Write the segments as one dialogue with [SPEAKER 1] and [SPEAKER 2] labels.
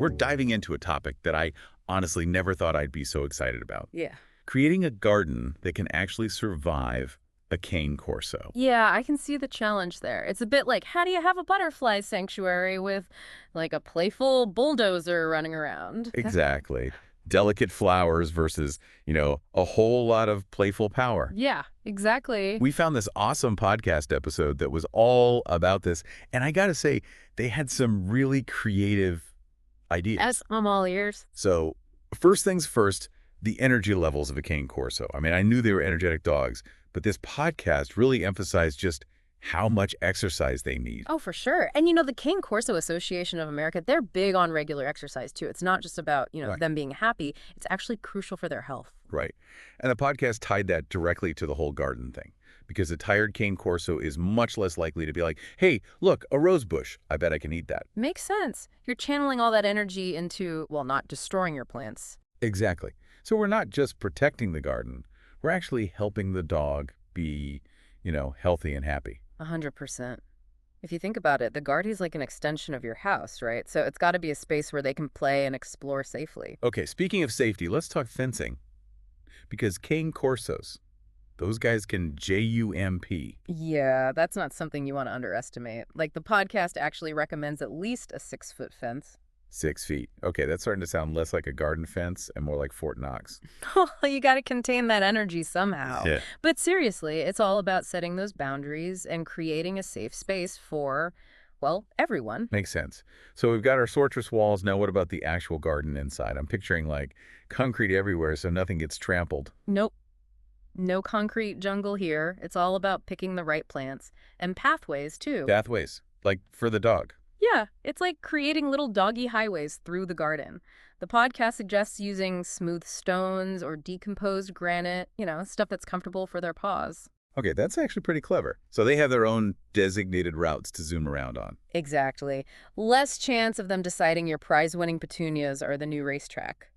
[SPEAKER 1] we're diving into a topic that I honestly never thought I'd be so excited about.
[SPEAKER 2] Yeah.
[SPEAKER 1] Creating a garden that can actually survive a cane corso.
[SPEAKER 2] Yeah, I can see the challenge there. It's a bit like, how do you have a butterfly sanctuary with, like, a playful bulldozer running around?
[SPEAKER 1] Exactly. Delicate flowers versus, a whole lot of playful power.
[SPEAKER 2] Yeah, exactly.
[SPEAKER 1] We found this awesome podcast episode that was all about this, and I gotta say, they had some really creative ideas.
[SPEAKER 2] Yes, I'm all ears.
[SPEAKER 1] So, first things first, the energy levels of a cane corso. I mean, I knew they were energetic dogs, but this podcast really emphasized just how much exercise they need.
[SPEAKER 2] Oh, for sure. And the Cane Corso Association of America, they're big on regular exercise, too. It's not just about,
[SPEAKER 1] Right.
[SPEAKER 2] them being happy. It's actually crucial for their health.
[SPEAKER 1] Right. And the podcast tied that directly to the whole garden thing, because a tired cane corso is much less likely to be like, hey, look, a rose bush. I bet I can eat that.
[SPEAKER 2] Makes sense. You're channeling all that energy into, well, not destroying your plants.
[SPEAKER 1] Exactly. So we're not just protecting the garden. We're actually helping the dog be, healthy and happy.
[SPEAKER 2] 100%. If you think about it, the garden's like an extension of your house, right? So it's got to be a space where they can play and explore safely.
[SPEAKER 1] Okay, speaking of safety, let's talk fencing. Because cane corsos, those guys can jump.
[SPEAKER 2] Yeah, that's not something you want to underestimate. Like, the podcast actually recommends at least a 6-foot fence.
[SPEAKER 1] 6 feet. Okay, that's starting to sound less like a garden fence and more like Fort Knox.
[SPEAKER 2] You got to contain that energy somehow.
[SPEAKER 1] Yeah.
[SPEAKER 2] But seriously, it's all about setting those boundaries and creating a safe space for, well, everyone.
[SPEAKER 1] Makes sense. So we've got our fortress walls. Now what about the actual garden inside? I'm picturing like concrete everywhere so nothing gets trampled.
[SPEAKER 2] Nope. No concrete jungle here. It's all about picking the right plants and pathways, too.
[SPEAKER 1] Pathways, like for the dog.
[SPEAKER 2] Yeah, it's like creating little doggy highways through the garden. The podcast suggests using smooth stones or decomposed granite, stuff that's comfortable for their paws.
[SPEAKER 1] Okay, that's actually pretty clever. So they have their own designated routes to zoom around on.
[SPEAKER 2] Exactly. Less chance of them deciding your prize-winning petunias are the new racetrack.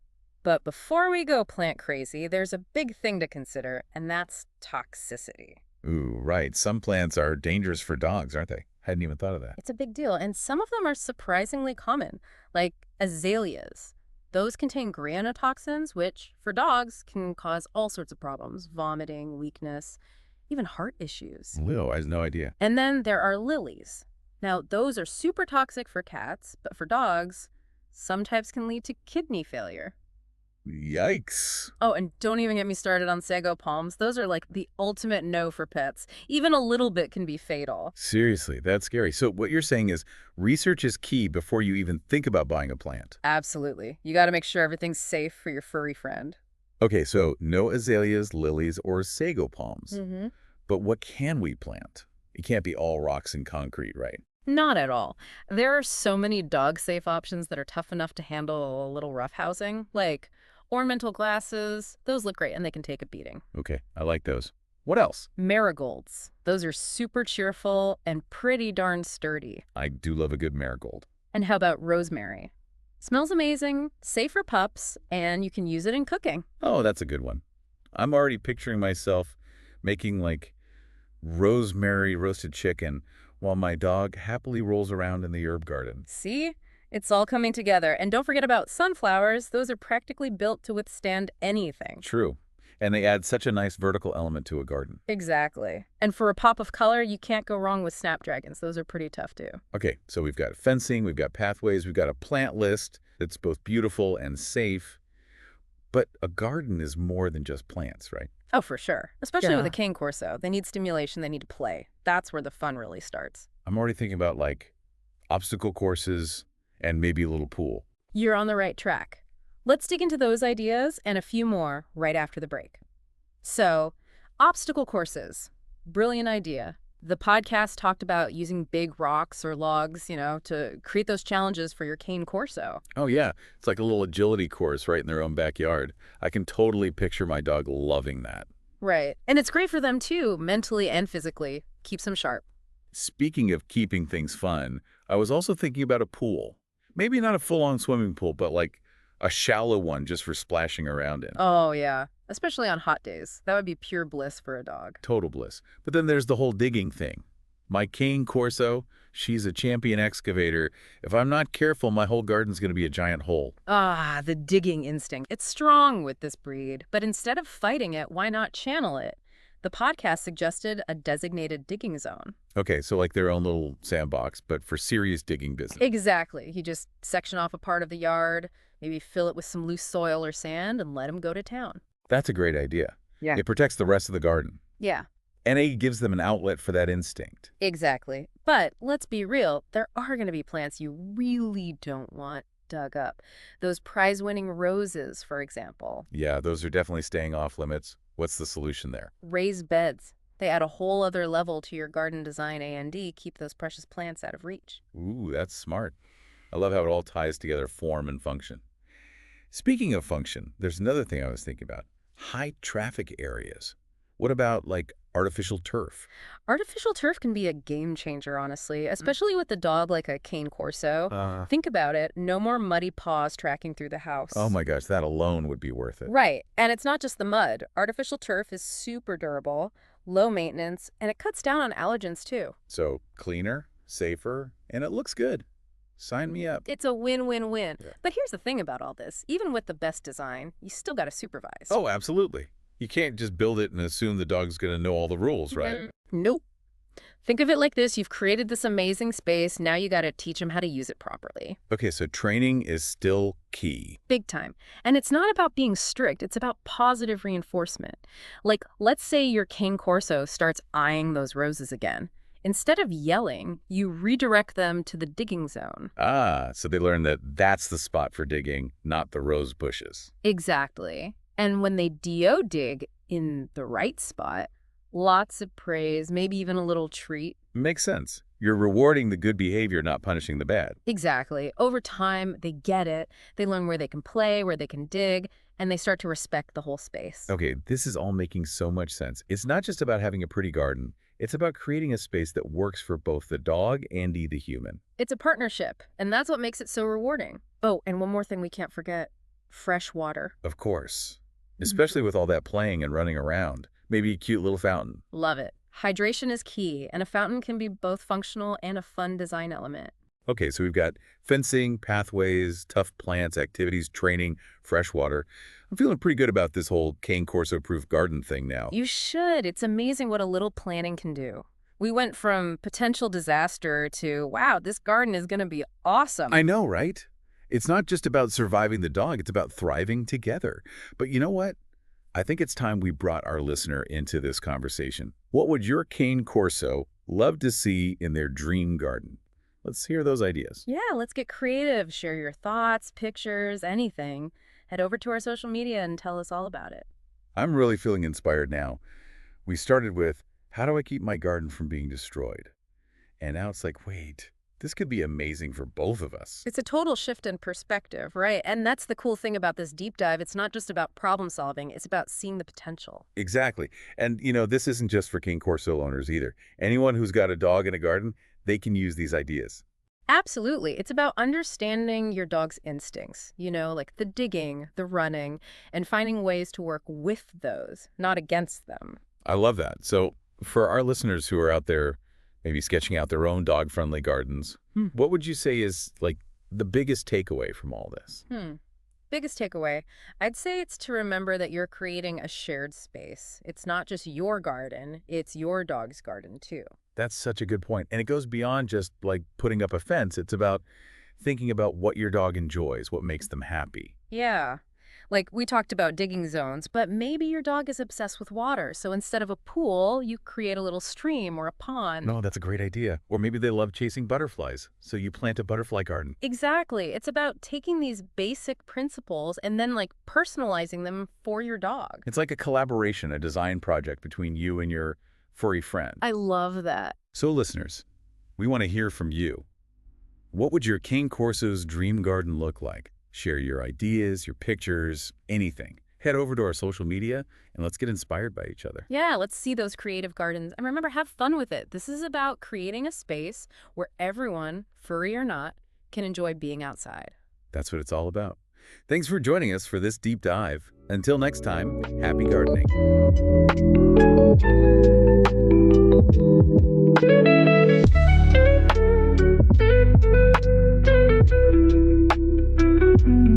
[SPEAKER 2] But before we go plant crazy, there's a big thing to consider, and that's toxicity.
[SPEAKER 1] Ooh, right. Some plants are dangerous for dogs, aren't they? Hadn't even thought of that.
[SPEAKER 2] It's a big deal, and some of them are surprisingly common, like azaleas. Those contain granotoxins, which, for dogs, can cause all sorts of problems: vomiting, weakness, even heart issues.
[SPEAKER 1] Lil, I had no idea.
[SPEAKER 2] And then there are lilies. Now, those are super toxic for cats, but for dogs, some types can lead to kidney failure.
[SPEAKER 1] Yikes.
[SPEAKER 2] Oh, and don't even get me started on sago palms. Those are like the ultimate no for pets. Even a little bit can be fatal.
[SPEAKER 1] Seriously, that's scary. So what you're saying is research is key before you even think about buying a plant.
[SPEAKER 2] Absolutely. You got to make sure everything's safe for your furry friend.
[SPEAKER 1] Okay, so no azaleas, lilies, or sago palms.
[SPEAKER 2] Mm-hmm.
[SPEAKER 1] But what can we plant? It can't be all rocks and concrete, right?
[SPEAKER 2] Not at all. There are so many dog-safe options that are tough enough to handle a little roughhousing, like ornamental glasses. Those look great, and they can take a beating.
[SPEAKER 1] Okay, I like those. What else?
[SPEAKER 2] Marigolds. Those are super cheerful and pretty darn sturdy.
[SPEAKER 1] I do love a good marigold.
[SPEAKER 2] And how about rosemary? Smells amazing, safe for pups, and you can use it in cooking.
[SPEAKER 1] Oh, that's a good one. I'm already picturing myself making like rosemary roasted chicken while my dog happily rolls around in the herb garden.
[SPEAKER 2] See? It's all coming together. And don't forget about sunflowers. Those are practically built to withstand anything.
[SPEAKER 1] True. And they add such a nice vertical element to a garden.
[SPEAKER 2] Exactly. And for a pop of color, you can't go wrong with snapdragons. Those are pretty tough, too.
[SPEAKER 1] Okay, so we've got fencing, we've got pathways, we've got a plant list that's both beautiful and safe. But a garden is more than just plants, right?
[SPEAKER 2] Oh, for sure. Especially
[SPEAKER 1] Yeah.
[SPEAKER 2] with a cane corso. They need stimulation. They need to play. That's where the fun really starts.
[SPEAKER 1] I'm already thinking about like obstacle courses and maybe a little pool.
[SPEAKER 2] You're on the right track. Let's dig into those ideas and a few more right after the break. So, obstacle courses. Brilliant idea. The podcast talked about using big rocks or logs, to create those challenges for your cane corso.
[SPEAKER 1] Oh yeah, it's like a little agility course right in their own backyard. I can totally picture my dog loving that.
[SPEAKER 2] Right. And it's great for them too, mentally and physically. Keeps them sharp.
[SPEAKER 1] Speaking of keeping things fun, I was also thinking about a pool. Maybe not a full-on swimming pool, but like a shallow one just for splashing around in.
[SPEAKER 2] Oh, yeah. Especially on hot days. That would be pure bliss for a dog.
[SPEAKER 1] Total bliss. But then there's the whole digging thing. My cane corso, She's a champion excavator. If I'm not careful, my whole garden's going to be a giant hole.
[SPEAKER 2] Ah, the digging instinct. It's strong with this breed, but instead of fighting it, why not channel it? The podcast suggested a designated digging zone.
[SPEAKER 1] Okay, so like their own little sandbox, but for serious digging business.
[SPEAKER 2] Exactly. You just section off a part of the yard, maybe fill it with some loose soil or sand, and let them go to town.
[SPEAKER 1] That's a great idea.
[SPEAKER 2] Yeah.
[SPEAKER 1] It protects the rest of the garden.
[SPEAKER 2] Yeah,
[SPEAKER 1] And it gives them an outlet for that instinct.
[SPEAKER 2] exactly. But let's be real, there are going to be plants you really don't want dug up. Those prize-winning roses, for example.
[SPEAKER 1] Yeah, those are definitely staying off limits. What's the solution there?
[SPEAKER 2] Raised beds. They add a whole other level to your garden design A&D, keep those precious plants out of reach.
[SPEAKER 1] Ooh, that's smart. I love how it all ties together, form and function. Speaking of function, there's another thing I was thinking about. High traffic areas. What about, like, artificial turf?
[SPEAKER 2] Artificial turf can be a game changer, honestly, especially with a dog like a Cane Corso. Think about it. No more muddy paws tracking through the house.
[SPEAKER 1] Oh my gosh, that alone would be worth it.
[SPEAKER 2] Right. And it's not just the mud. Artificial turf is super durable, low maintenance, and it cuts down on allergens, too.
[SPEAKER 1] So, cleaner, safer, and it looks good. Sign me up.
[SPEAKER 2] It's a win-win-win.
[SPEAKER 1] Yeah.
[SPEAKER 2] But here's the thing about all this. Even with the best design, you still got to supervise.
[SPEAKER 1] Oh, absolutely. You can't just build it and assume the dog's going to know all the rules, right?
[SPEAKER 2] Nope. Think of it like this. You've created this amazing space. Now you got to teach them how to use it properly.
[SPEAKER 1] Okay, so training is still key.
[SPEAKER 2] Big time. And it's not about being strict. It's about positive reinforcement. Like, let's say your Cane Corso starts eyeing those roses again. Instead of yelling, you redirect them to the digging zone.
[SPEAKER 1] Ah, so they learn that that's the spot for digging, not the rose bushes.
[SPEAKER 2] Exactly. And when they DO dig in the right spot, lots of praise, maybe even a little treat.
[SPEAKER 1] Makes sense. You're rewarding the good behavior, not punishing the bad.
[SPEAKER 2] Exactly. Over time, they get it. They learn where they can play, where they can dig, and they start to respect the whole space.
[SPEAKER 1] Okay, this is all making so much sense. It's not just about having a pretty garden. It's about creating a space that works for both the dog and the human.
[SPEAKER 2] It's a partnership, and that's what makes it so rewarding. Oh, and one more thing we can't forget. Fresh water.
[SPEAKER 1] Of course. Especially with all that playing and running around. Maybe a cute little fountain.
[SPEAKER 2] Love it. Hydration is key, and a fountain can be both functional and a fun design element.
[SPEAKER 1] Okay, so we've got fencing, pathways, tough plants, activities, training, fresh water. I'm feeling pretty good about this whole Cane Corso-proof garden thing now.
[SPEAKER 2] You should. It's amazing what a little planning can do. We went from potential disaster to, wow, this garden is going to be awesome.
[SPEAKER 1] I know, right? It's not just about surviving the dog, it's about thriving together. But you know what? I think it's time we brought our listener into this conversation. What would your Cane Corso love to see in their dream garden? Let's hear those ideas.
[SPEAKER 2] Yeah, let's get creative. Share your thoughts, pictures, anything. Head over to our social media and tell us all about it.
[SPEAKER 1] I'm really feeling inspired now. We started with, how do I keep my garden from being destroyed? And now it's like, wait, this could be amazing for both of us.
[SPEAKER 2] It's a total shift in perspective, right? And that's the cool thing about this deep dive. It's not just about problem solving. It's about seeing the potential.
[SPEAKER 1] Exactly. And, you know, this isn't just for Cane Corso owners either. Anyone who's got a dog in a garden, they can use these ideas.
[SPEAKER 2] Absolutely. It's about understanding your dog's instincts, like the digging, the running, and finding ways to work with those, not against them.
[SPEAKER 1] I love that. So for our listeners who are out there maybe sketching out their own dog-friendly gardens, what would you say is like the biggest takeaway from all this?
[SPEAKER 2] Biggest takeaway, I'd say it's to remember that you're creating a shared space. It's not just your garden, it's your dog's garden too.
[SPEAKER 1] That's such a good point. And it goes beyond just like putting up a fence. It's about thinking about what your dog enjoys, what makes them happy.
[SPEAKER 2] Yeah. Like we talked about digging zones, but maybe your dog is obsessed with water. So instead of a pool, you create a little stream or a pond.
[SPEAKER 1] No, that's a great idea. Or maybe they love chasing butterflies, so you plant a butterfly garden.
[SPEAKER 2] Exactly. It's about taking these basic principles and then like personalizing them for your dog.
[SPEAKER 1] It's like a collaboration, a design project between you and your furry friend.
[SPEAKER 2] I love that.
[SPEAKER 1] So listeners, we want to hear from you. What would your Cane Corso's dream garden look like? Share your ideas, your pictures, anything. Head over to our social media and let's get inspired by each other.
[SPEAKER 2] Yeah, let's see those creative gardens. And remember, have fun with it. This is about creating a space where everyone, furry or not, can enjoy being outside.
[SPEAKER 1] That's what it's all about. Thanks for joining us for this deep dive. Until next time, happy gardening.